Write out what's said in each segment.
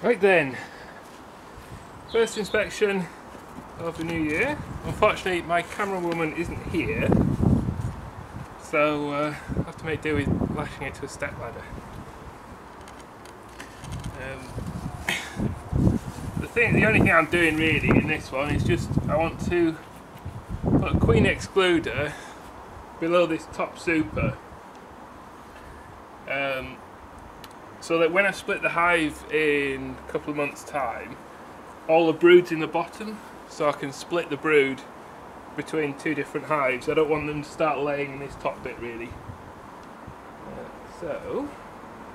Right then, first inspection of the new year. Unfortunately my camera woman isn't here, so I have to make do with lashing it to a step ladder. The only thing I'm doing really in this one is just I want to put a queen excluder below this top super, so that when I split the hive in a couple of months' time, all the brood's in the bottom, so I can split the brood between two different hives. I don't want them to start laying in this top bit really. So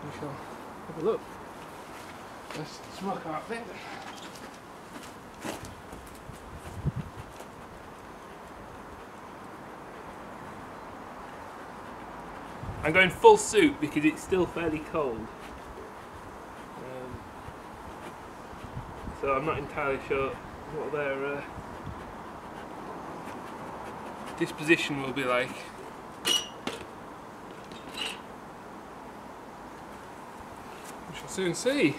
we shall have a look. Let's smoke out there. I'm going full suit because it's still fairly cold. So I'm not entirely sure what their disposition will be like. We shall soon see.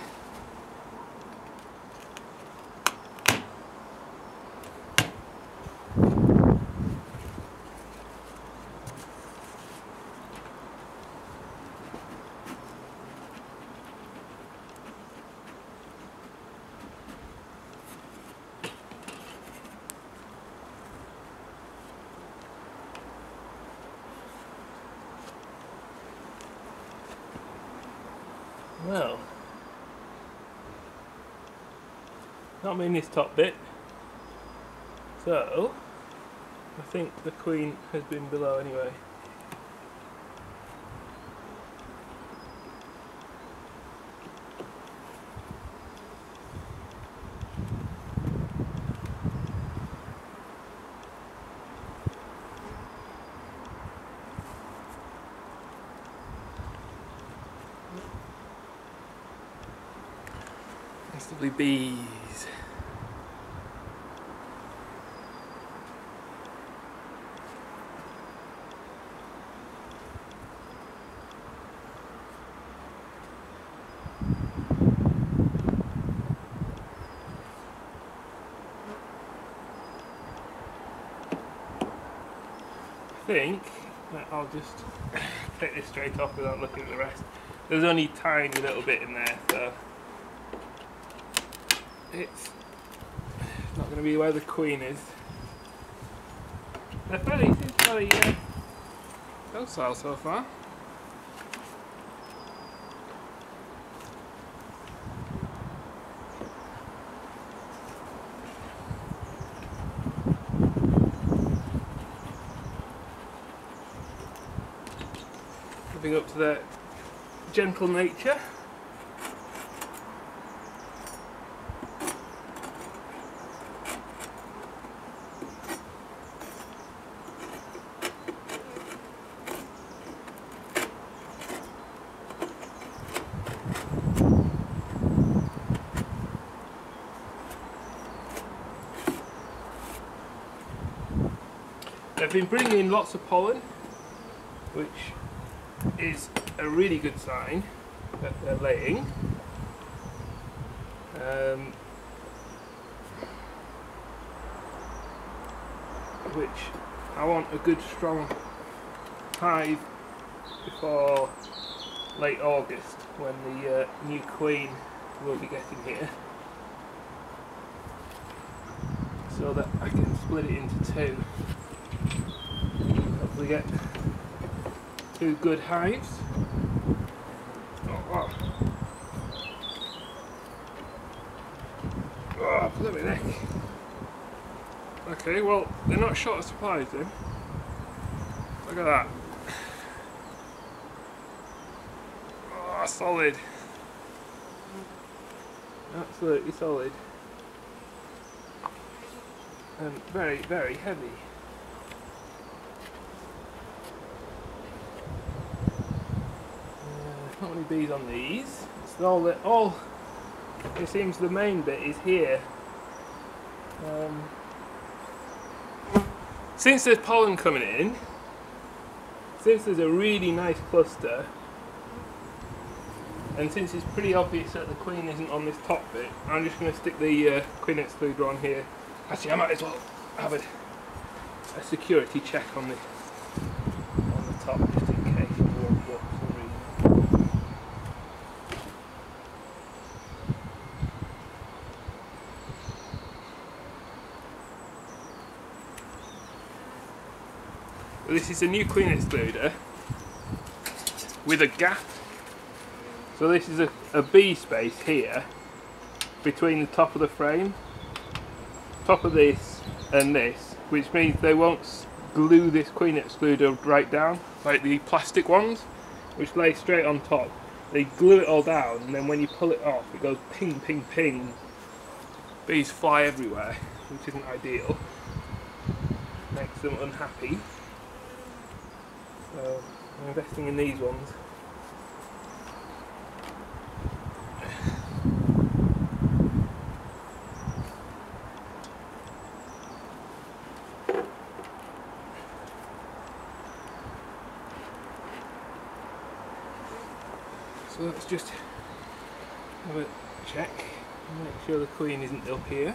Well, not in this top bit, so I think the queen has been below anyway. Nice lovely bees. I think that I'll just take this straight off without looking at the rest. There's only a tiny little bit in there, so it's not going to be where the queen is. They're fairly docile so far. Living up to their gentle nature. They've been bringing in lots of pollen, which is a really good sign that they're laying. Which I want a good strong hive before late August, when the new queen will be getting here, so that I can split it into two. Hopefully get two good hives. Oh wow. Oh, bloody neck. Okay, well, they're not short of supplies then. Look at that. Oh, solid. Absolutely solid. And very, very heavy. Not many bees on these. It's all it seems the main bit is here. Since there's pollen coming in, since there's a really nice cluster, And since it's pretty obvious that the queen isn't on this top bit, I'm just going to stick the queen excluder on here. Actually, I might as well have a security check on the top, just in case it won't work for some reason. This is a new queen excluder with a gap. So this is a bee space here between the top of the frame, top of this and this, which means they won't glue this queen excluder right down like the plastic ones, which lay straight on top. They glue it all down, and then when you pull it off it goes ping ping ping. Bees fly everywhere, which isn't ideal, makes them unhappy. So I'm investing in these ones. So let's just have a check and make sure the queen isn't up here.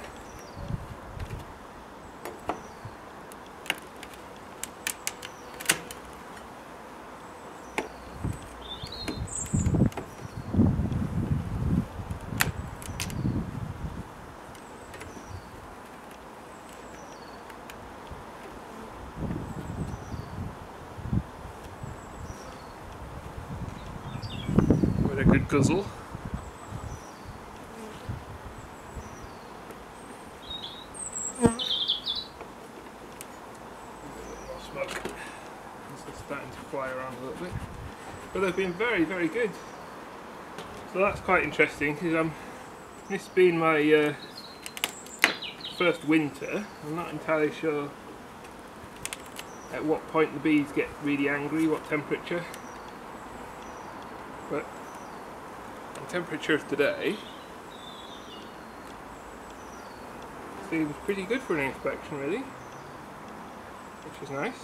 A good guzzle. More smoke. It's starting to fly around a little bit, but they've been very, very good. So that's quite interesting because this being my first winter, I'm not entirely sure at what point the bees get really angry, what temperature, but temperature of today seems pretty good for an inspection, really, which is nice.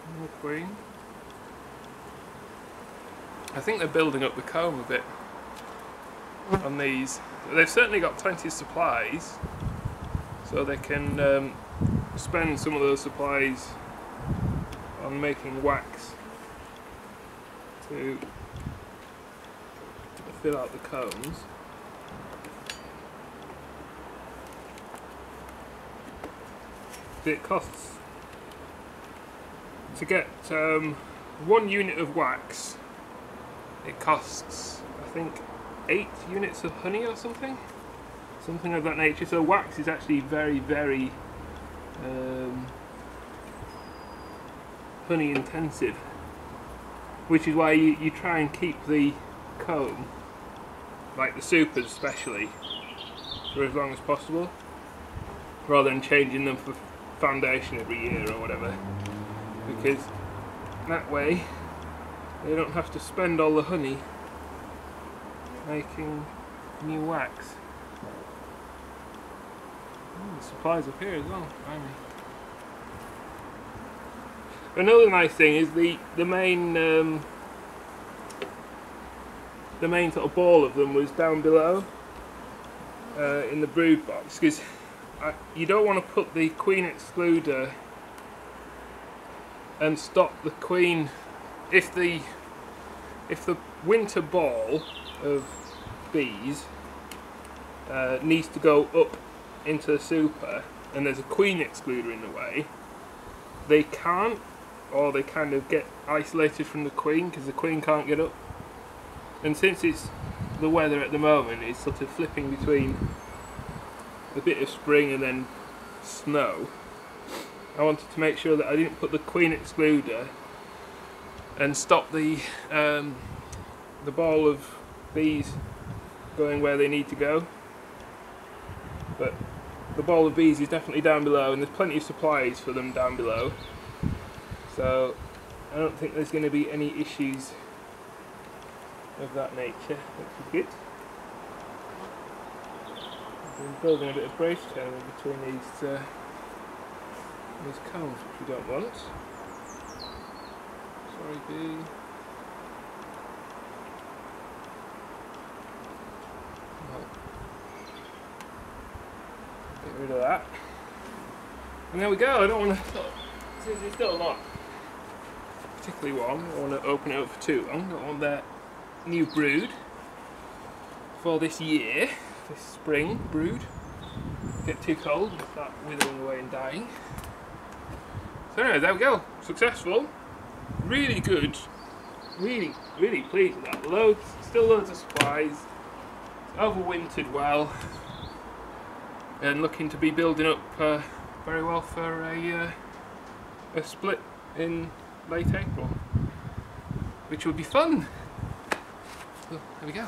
And the queen. I think they're building up the comb a bit on these. They've certainly got plenty of supplies, so they can spend some of those supplies on making wax to fill out the combs. It costs, to get 1 unit of wax, it costs, I think, 8 units of honey or something of that nature. So wax is actually very, very honey intensive, which is why you try and keep the comb, like the supers especially, for as long as possible, rather than changing them for foundation every year or whatever, because that way they don't have to spend all the honey making new wax. The supplies up here as well. Another nice thing is the main sort of ball of them was down below in the brood box, because you don't want to put the queen excluder and stop the queen. If the winter ball of bees needs to go up into the super and there's a queen excluder in the way, they can't, or they kind of get isolated from the queen because the queen can't get up. And since it's the weather at the moment, it's sort of flipping between a bit of spring and then snow, I wanted to make sure that I didn't put the queen excluder and stop the ball of bees going where they need to go. But the ball of bees is definitely down below, and there's plenty of supplies for them down below. So I don't think there's going to be any issues of that nature, which is good. I've been building a bit of brace channel between these cones, which we don't want. Sorry, bee. Get rid of that. And there we go. I don't want to. Since it's still not particularly warm, I don't want to open it up for too long. I don't want that new brood for this year, this spring brood, get too cold and start withering away and dying. So anyway, there we go. Successful. Really good. Really pleased with that. Still loads of supplies. Overwintered well. And looking to be building up very well for a split in late April, which would be fun. So, there we go.